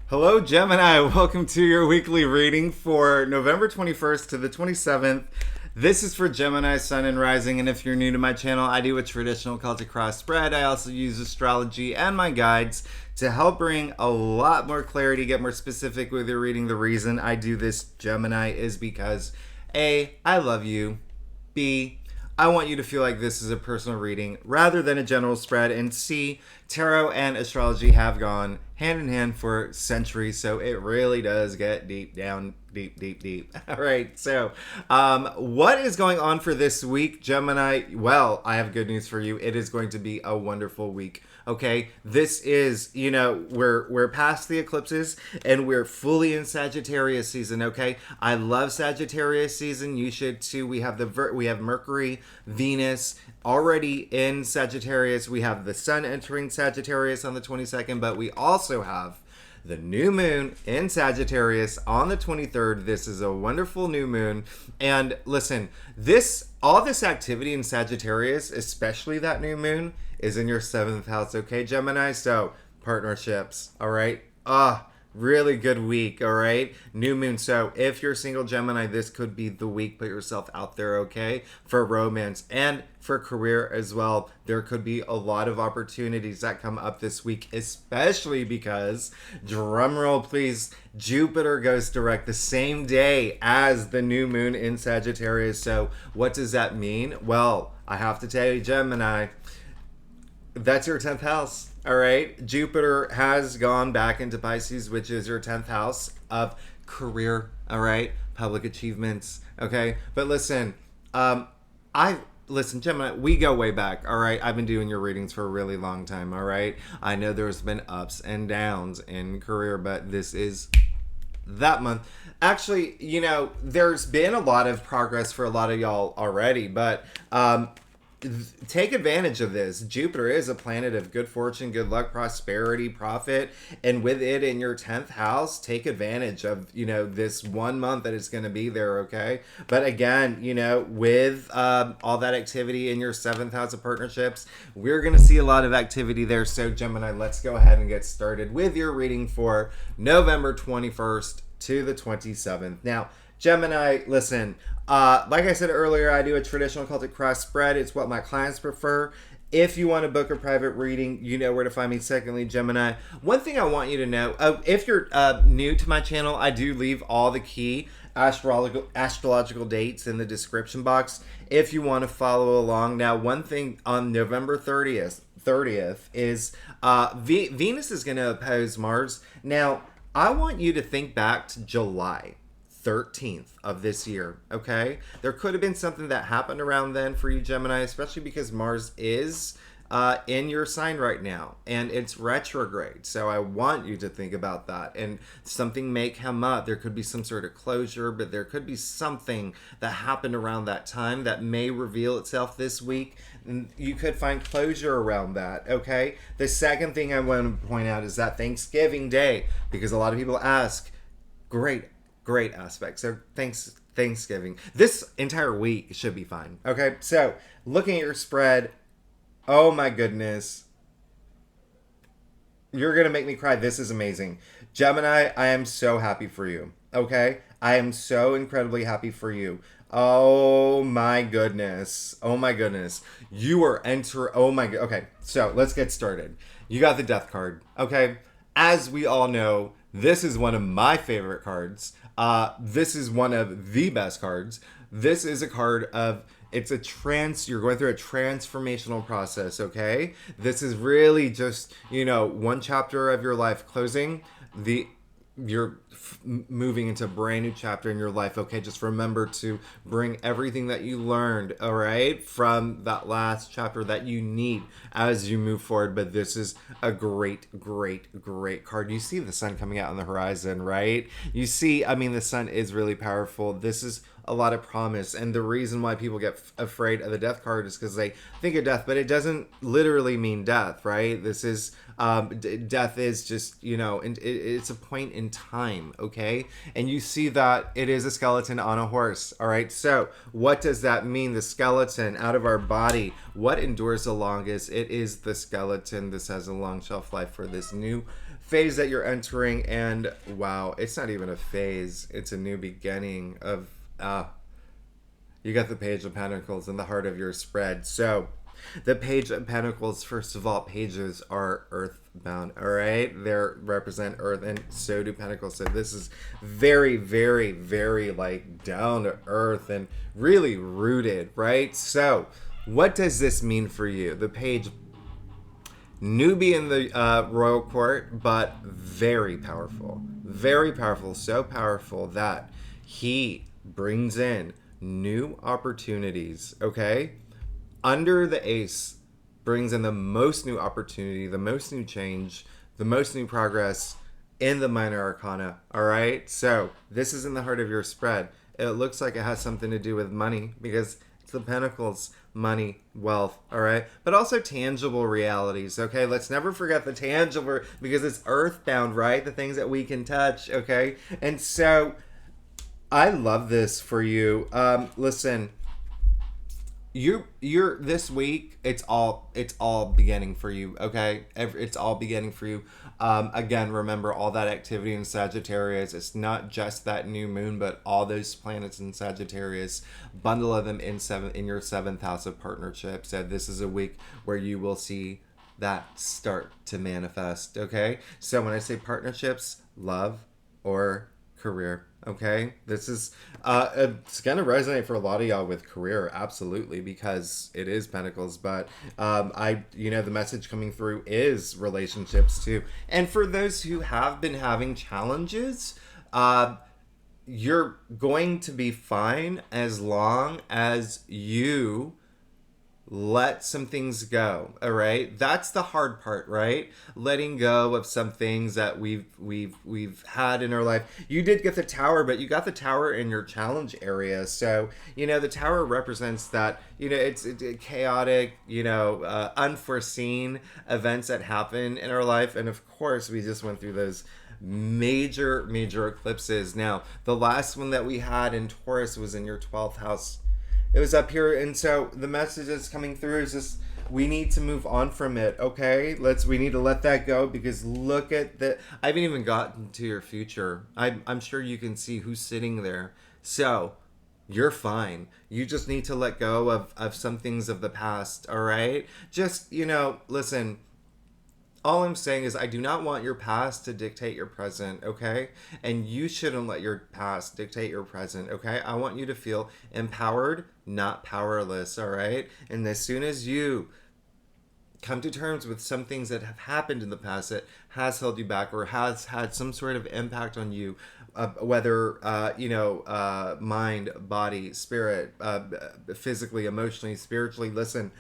Hello, Gemini. Welcome to your weekly reading for November 21st to the 27th. This is for Gemini, Sun, and Rising. And if you're new to my channel, I do a traditional Celtic cross spread. I also use astrology and my guides to help bring a lot more clarity, get more specific with your reading. The reason I do this, Gemini, is because A, I love you. B, I want you to feel like this is a personal reading rather than a general spread. And C, tarot and astrology have gone hand in hand for centuries, so it really does get deep down, deep. All right, so what is going on for this week, Gemini? Well, I have good news for you. It is going to be a wonderful week. Okay, this is, we're past the eclipses and we're fully in Sagittarius season. Okay, I love Sagittarius season. You should too. We have Mercury, Venus already in Sagittarius. We have the Sun entering Sagittarius on the 22nd, but we also have the new moon in Sagittarius on the 23rd. This is a wonderful new moon. And listen, all this activity in Sagittarius, especially that new moon, is in your 7th house, okay, Gemini? So, partnerships, all right? Really good week, all right? New moon. So, if you're single, Gemini, this could be the week. Put yourself out there, okay? For romance and for career as well. There could be a lot of opportunities that come up this week, especially because, drumroll please, Jupiter goes direct the same day as the new moon in Sagittarius. So, what does that mean? Well, I have to tell you, Gemini, that's your 10th house. All right. Jupiter has gone back into Pisces, which is your 10th house of career. All right. Public achievements. Okay. But listen, Gemini, we go way back. All right. I've been doing your readings for a really long time. All right. I know there's been ups and downs in career, but this is that month. Actually, there's been a lot of progress for a lot of y'all already, but, take advantage of this. Jupiter is a planet of good fortune, good luck, prosperity, profit, and with it in your 10th house, take advantage of, this 1 month that it's going to be there, okay? But again, with all that activity in your 7th house of partnerships, we're going to see a lot of activity there. So Gemini, let's go ahead and get started with your reading for November 21st to the 27th. Now, Gemini, listen, like I said earlier, I do a traditional Celtic cross spread. It's what my clients prefer. If you want to book a private reading, you know where to find me. Secondly, Gemini, one thing I want you to know, if you're new to my channel, I do leave all the key astrological dates in the description box if you want to follow along. Now, one thing on November 30th is Venus is going to oppose Mars. Now, I want you to think back to July 13th of this year, okay? There could have been something that happened around then for you, Gemini, especially because Mars is in your sign right now and it's retrograde. So I want you to think about that, and something may come up. There could be some sort of closure, but there could be something that happened around that time that may reveal itself this week, and you could find closure around that, okay? The second thing I want to point out is that Thanksgiving Day, because a lot of people ask, great aspect. So Thanksgiving. This entire week should be fine. Okay, so looking at your spread, oh my goodness. You're going to make me cry. This is amazing. Gemini, I am so happy for you. Okay? I am so incredibly happy for you. Oh my goodness. Oh my goodness. You are okay, so let's get started. You got the Death card. Okay? As we all know, this is one of my favorite cards. This is one of the best cards. This is a card of, you're going through a transformational process, okay? This is really just, one chapter of your life closing. You're moving into a brand new chapter in your life, okay? Just remember to bring everything that you learned, all right, from that last chapter that you need as you move forward. But this is a great card. You see the sun coming out on the horizon, right? You see, the sun is really powerful. This is a lot of promise, and the reason why people get afraid of the Death card is because they think of death, but it doesn't literally mean death, right? This is death is just, it's a point in time, okay? And you see that it is a skeleton on a horse, all right? So what does that mean? The skeleton out of our body, what endures the longest? It is the skeleton. This has a long shelf life for this new phase that you're entering, and wow, it's not even a phase, it's a new beginning of you got the Page of Pentacles in the heart of your spread. So the Page of Pentacles, first of all, pages are earthbound, all right? They represent earth, and so do Pentacles. So this is very, very, very like down to earth and really rooted, right? So what does this mean for you? The Page, newbie in the royal court, but very powerful. Very powerful. So powerful that he brings in new opportunities, okay? Under the Ace brings in the most new opportunity, the most new change, the most new progress in the minor arcana, all right? So this is in the heart of your spread. It looks like it has something to do with money because it's the Pentacles, money, wealth, all right? But also tangible realities, okay? Let's never forget the tangible, because it's earthbound, right? The things that we can touch, okay? And so I love this for you. Listen, you're this week, it's all beginning for you, okay? It's all beginning for you. Again, remember all that activity in Sagittarius. It's not just that new moon, but all those planets in Sagittarius, bundle of them in your 7th house of partnership. So this is a week where you will see that start to manifest, okay? So when I say partnerships, love or career, okay? This is it's gonna resonate for a lot of y'all with career, absolutely, because it is Pentacles. But the message coming through is relationships too. And for those who have been having challenges, you're going to be fine as long as you let some things go. All right, that's the hard part, right? Letting go of some things that we've had in our life. You did get the Tower, but you got the Tower in your challenge area. So the Tower represents that it's chaotic, unforeseen events that happen in our life. And of course we just went through those major eclipses. Now the last one that we had in Taurus was in your 12th house. It was up here, and so the message that's coming through is just we need to move on from it, okay? We need to let that go, because look at the, I haven't even gotten to your future. I'm sure you can see who's sitting there. So you're fine. You just need to let go of some things of the past, all right? Just, listen, all I'm saying is I do not want your past to dictate your present, okay? And you shouldn't let your past dictate your present, okay? I want you to feel empowered, not powerless, all right? And as soon as you come to terms with some things that have happened in the past that has held you back or has had some sort of impact on you, whether mind, body, spirit, physically, emotionally, spiritually, listen,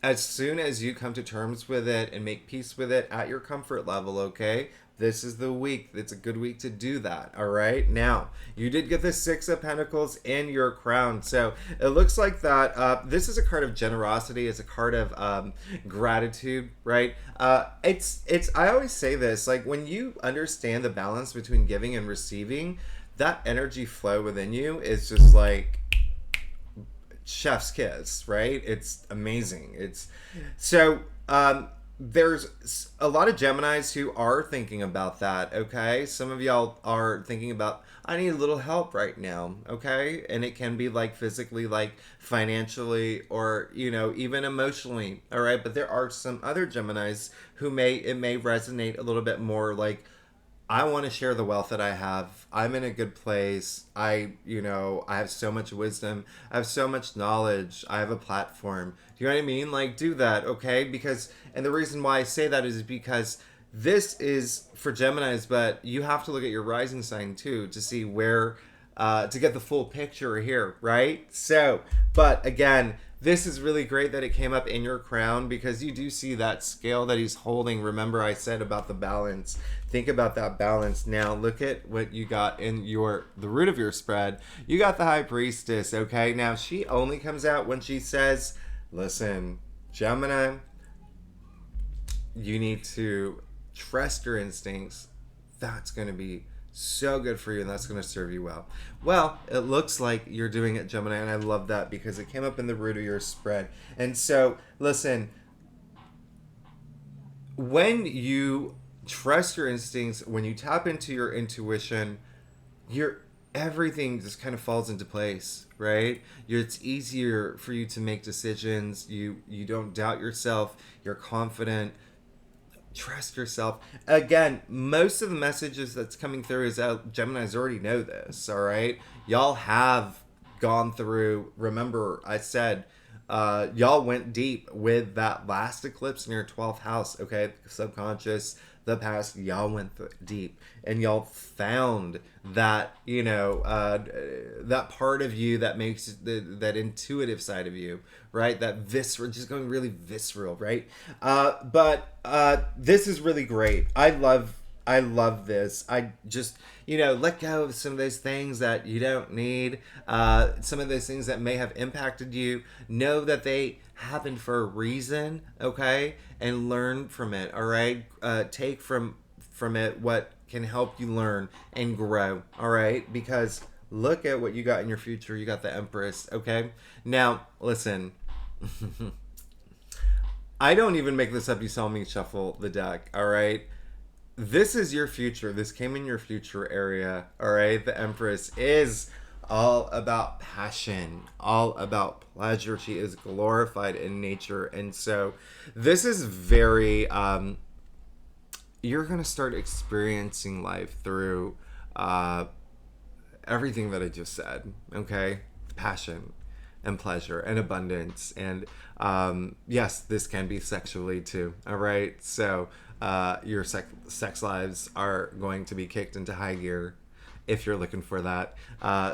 as soon as you come to terms with it and make peace with it at your comfort level, okay? This is the week. It's a good week to do that, all right? Now, you did get the 6 of Pentacles in your crown. So it looks like that this is a card of generosity. It's a card of gratitude, right? It's I always say this, like when you understand the balance between giving and receiving, that energy flow within you is just like chef's kiss, right? It's amazing. It's so there's a lot of Geminis who are thinking about that, okay? Some of y'all are thinking about, I need a little help right now, okay? And it can be like physically, like financially, or even emotionally, all right? But there are some other Geminis who it may resonate a little bit more like, I want to share the wealth that I have. I'm in a good place. I have so much wisdom. I have so much knowledge. I have a platform. Do you know what I mean? Like, do that, okay? And the reason why I say that is because this is for Geminis, but you have to look at your rising sign too to see where, to get the full picture here, right? So, but again, this is really great that it came up in your crown, because you do see that scale that he's holding. Remember I said about the balance. Think about that balance. Now look at what you got in the root of your spread. You got the High Priestess, okay? Now she only comes out when she says, listen, Gemini, you need to trust your instincts. That's going to be so good for you, and that's going to serve you well. Well, it looks like you're doing it, Gemini, and I love that because it came up in the root of your spread. And so, listen, when you trust your instincts. When you tap into your intuition, your everything just kind of falls into place, right? It's easier for you to make decisions. You don't doubt yourself. You're confident. Trust yourself. Again, most of the messages that's coming through is that Geminis already know this, all right? Y'all have gone through, remember I said, y'all went deep with that last eclipse in your 12th house, okay? Subconscious, the past, y'all went deep, and y'all found that, that part of you that makes that intuitive side of you, right? That visceral, just going really visceral, right? But this is really great. I love this. I just, let go of some of those things that you don't need. Some of those things that may have impacted you. Know that they happened for a reason, okay? And learn from it, all right? Take from it what can help you learn and grow, all right? Because look at what you got in your future. You got the Empress, okay? Now, listen. I don't even make this up. You saw me shuffle the deck, all right? This is your future. This came in your future area, all right? The Empress is all about passion, all about pleasure. She is glorified in nature. And so this is very, you're going to start experiencing life through everything that I just said, okay? Passion and pleasure and abundance. And yes, this can be sexually too, all right? So your sex lives are going to be kicked into high gear if you're looking for that.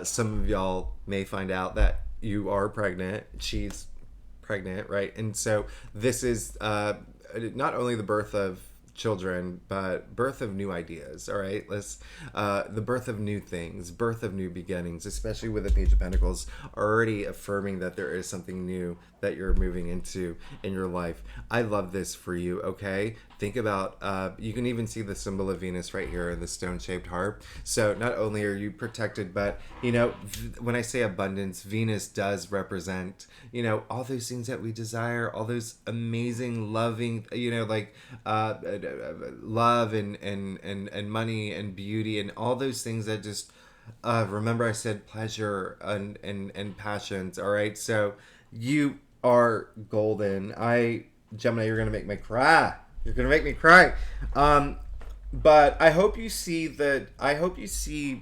Some of y'all may find out that you are pregnant. She's pregnant, right? And so this is not only the birth of children, but birth of new ideas, all right? The birth of new things, birth of new beginnings, especially with the Page of Pentacles already affirming that there is something new that you're moving into in your life. I love this for you, okay? Think about, you can even see the symbol of Venus right here in the stone-shaped heart. So not only are you protected, but, when I say abundance, Venus does represent, all those things that we desire, all those amazing, loving, love and money and beauty and all those things that just, remember I said pleasure and passions, all right? So you are golden. Gemini, you're going to make me cry. You're gonna make me cry. But I hope you see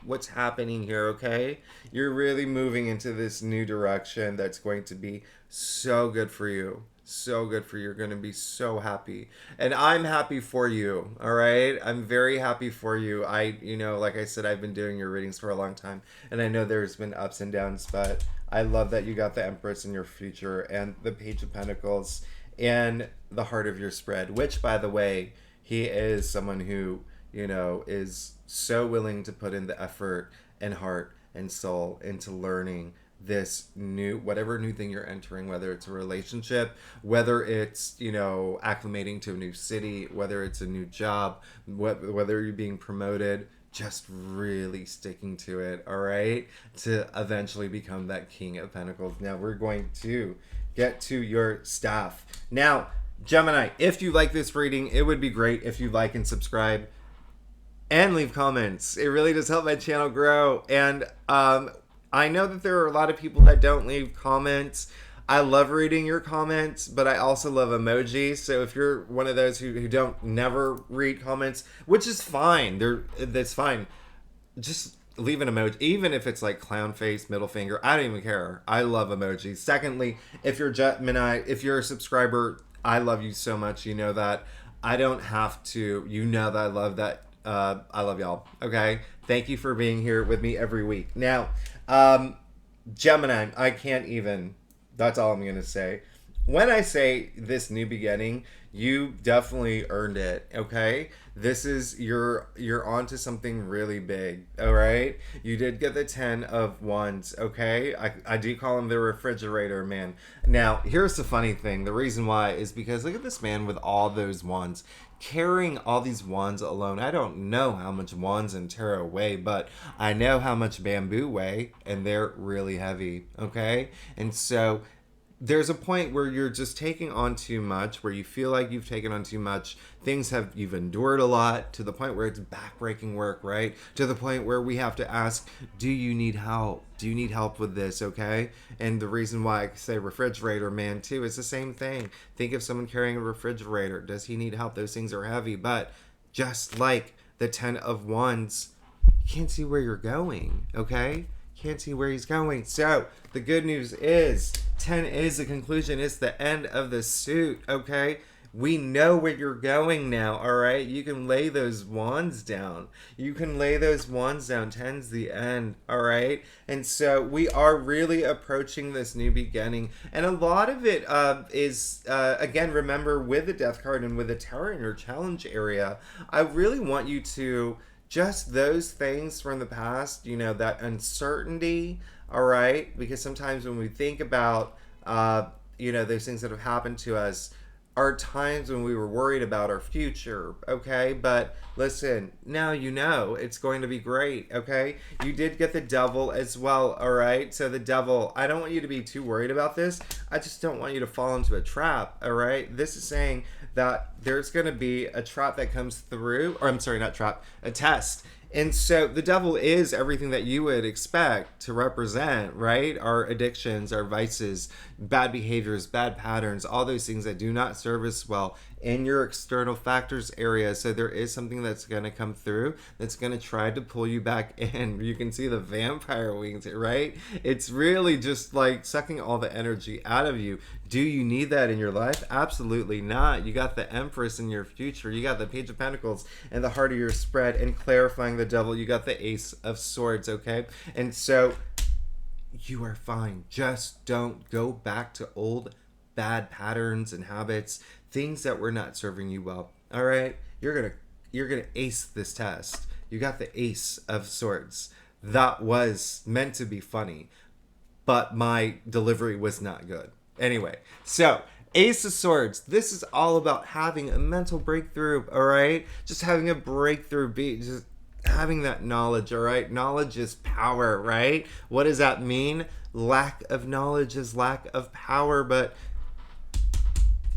what's happening here, okay? You're really moving into this new direction that's going to be so good for you. So good for you. You're gonna be so happy. And I'm happy for you, all right? I'm very happy for you. Like I said, I've been doing your readings for a long time, and I know there's been ups and downs, but I love that you got the Empress in your future and the Page of Pentacles and the heart of your spread, which, by the way, he is someone who, is so willing to put in the effort and heart and soul into learning this whatever new thing you're entering, whether it's a relationship, whether it's, acclimating to a new city, whether it's a new job, whether you're being promoted, just really sticking to it, all right, to eventually become that King of Pentacles. Now we're going to get to your staff. Now, Gemini, if you like this reading, it would be great if you like and subscribe and leave comments. It really does help my channel grow. And I know that there are a lot of people that don't leave comments. I love reading your comments, but I also love emojis. So if you're one of those who don't never read comments, which is fine, that's fine. Just leave an emoji, even if it's like clown face, middle finger. I don't even care. I love emojis. Secondly, if you're Gemini, if you're a subscriber, I love you so much. You know that. I don't have to. You know that I love that. I love y'all. Okay. Thank you for being here with me every week. Now, Gemini, I can't even. That's all I'm gonna say. When I say this new beginning, you definitely earned it, okay? This is, you're onto something really big, all right? You did get the 10 of Wands, okay? I do call him the refrigerator man. Now, here's the funny thing. The reason why is because look at this man with all those wands. Carrying all these wands alone. I don't know how much wands and tarot weigh, but I know how much bamboo weigh, and they're really heavy, okay? And so there's a point where you're just taking on too much, where you feel like you've taken on too much. You've endured a lot to the point where it's backbreaking work, right? To the point where we have to ask, do you need help? Do you need help with this? Okay. And the reason why I say refrigerator man too is the same thing. Think of someone carrying a refrigerator. Does he need help? Those things are heavy, but just like the 10 of Wands, you can't see where you're going. Okay. Can't see where he's going. So the good news is 10 is the conclusion. It's the end of the suit. Okay, we know where you're going now. All right, you can lay those wands down. You can lay those wands down. 10's the end. All right, and so we are really approaching this new beginning, and a lot of it is again, remember, with the death card and with the tower in your challenge area, I really want you to just those things from the past, that uncertainty, all right? Because sometimes when we think about, those things that have happened to us, are times when we were worried about our future, okay? But listen, now it's going to be great, okay? You did get the devil as well, all right? So the devil, I don't want you to be too worried about this. I just don't want you to fall into a trap, all right? This is saying that there's going to be a trap that comes through, or I'm sorry, not trap, a test. And so the devil is everything that you would expect to represent, right? Our addictions, our vices, bad behaviors, bad patterns, all those things that do not serve us well in your external factors area. So there is something that's going to come through that's going to try to pull you back in. You can see the vampire wings, right? It's really just like sucking all the energy out of you. Do you need that in your life? Absolutely not. You got the Empress in your future. You got the Page of Pentacles and the heart of your spread, and clarifying the devil. You got the Ace of Swords, okay? And so you are fine. Just don't go back to old bad patterns and habits, things that were not serving you well. All right? You're gonna ace this test. You got the Ace of Swords. That was meant to be funny, but my delivery was not good. Anyway, so Ace of Swords. This is all about having a mental breakthrough, all right? Just having a breakthrough, just having that knowledge, all right? Knowledge is power, right? What does that mean? Lack of knowledge is lack of power, but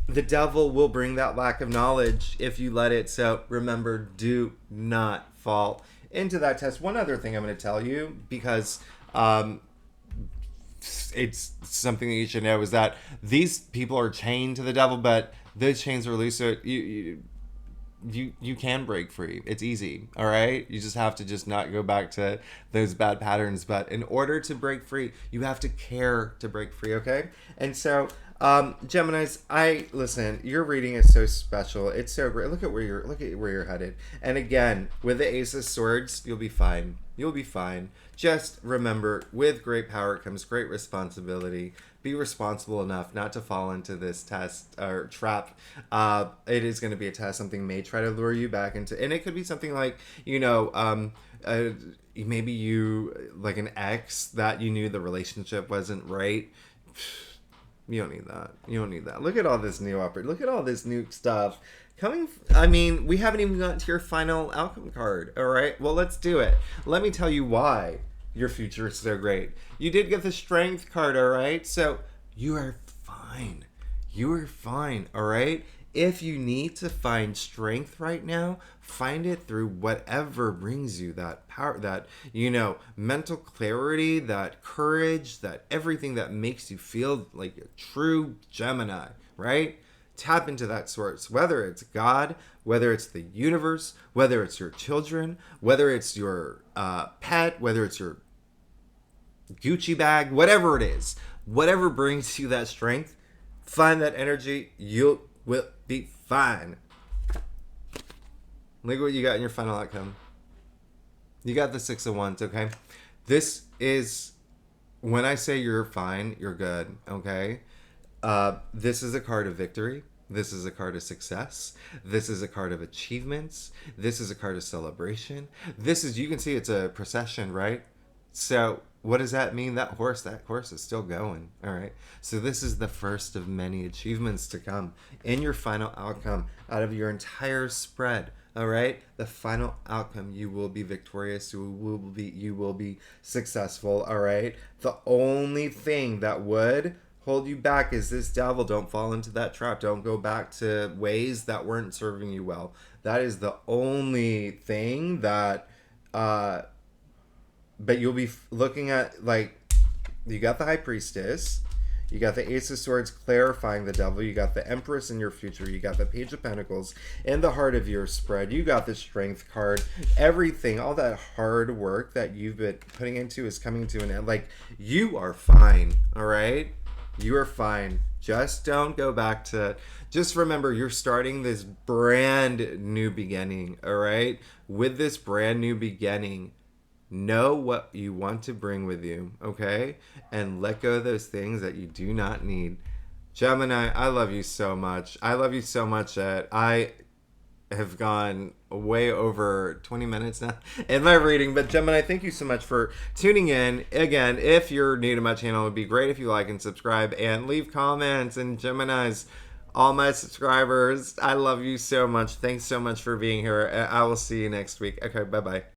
the devil will bring that lack of knowledge if you let it. So remember, do not fall into that test. One other thing I'm going to tell you, because it's something that you should know, is that these people are chained to the devil, but those chains are loose, so you can break free. It's easy, all right? You just have to just not go back to those bad patterns. But in order to break free, you have to care to break free, okay? And so, Geminis, listen, your reading is so special. It's so great. Look at where you're headed. And again, with the Ace of Swords, you'll be fine. You'll be fine. Just remember, with great power comes great responsibility. Be responsible enough not to fall into this test or trap. It is going to be a test. Something may try to lure you back into, and it could be something like, maybe you, like an ex that you knew the relationship wasn't right. You don't need that. You don't need that. Look at all this new Look at all this new stuff coming. We haven't even gotten to your final outcome card. All right. Well, let's do it. Let me tell you why your future is so great. You did get the Strength card. All right. So you are fine. You are fine. All right. If you need to find strength right now, find it through whatever brings you that power, that, mental clarity, that courage, that everything that makes you feel like a true Gemini, right? Tap into that source, whether it's God, whether it's the universe, whether it's your children, whether it's your pet, whether it's your Gucci bag, whatever it is, whatever brings you that strength, find that energy, you will be fine. Look at what you got in your final outcome. You got the Six of Wands, okay? This is, when I say you're fine, you're good, okay? This is a card of victory. This is a card of success. This is a card of achievements. This is a card of celebration. You can see it's a procession, right? So what does that mean? That horse is still going, all right? So this is the first of many achievements to come in your final outcome out of your entire spread, all right? The final outcome, you will be victorious. You will be successful, all right? The only thing that would hold you back is this devil. Don't fall into that trap. Don't go back to ways that weren't serving you well. That is the only thing that, but you'll be looking at, like, you got the High Priestess, you got the Ace of Swords clarifying the devil, you got the Empress in your future, you got the Page of Pentacles in the heart of your spread, you got the Strength card. Everything, all that hard work that you've been putting into is coming to an end. Like, you are fine, all right? You are fine. Just don't go back to... Just remember, you're starting this brand new beginning, all right? With this brand new beginning, know what you want to bring with you, okay? And let go of those things that you do not need. Gemini, I love you so much. I love you so much that I have gone way over 20 minutes now in my reading. But Gemini, thank you so much for tuning in. Again, if you're new to my channel, it would be great if you like and subscribe and leave comments. And Geminis, all my subscribers, I love you so much. Thanks so much for being here. I will see you next week. Okay, bye-bye.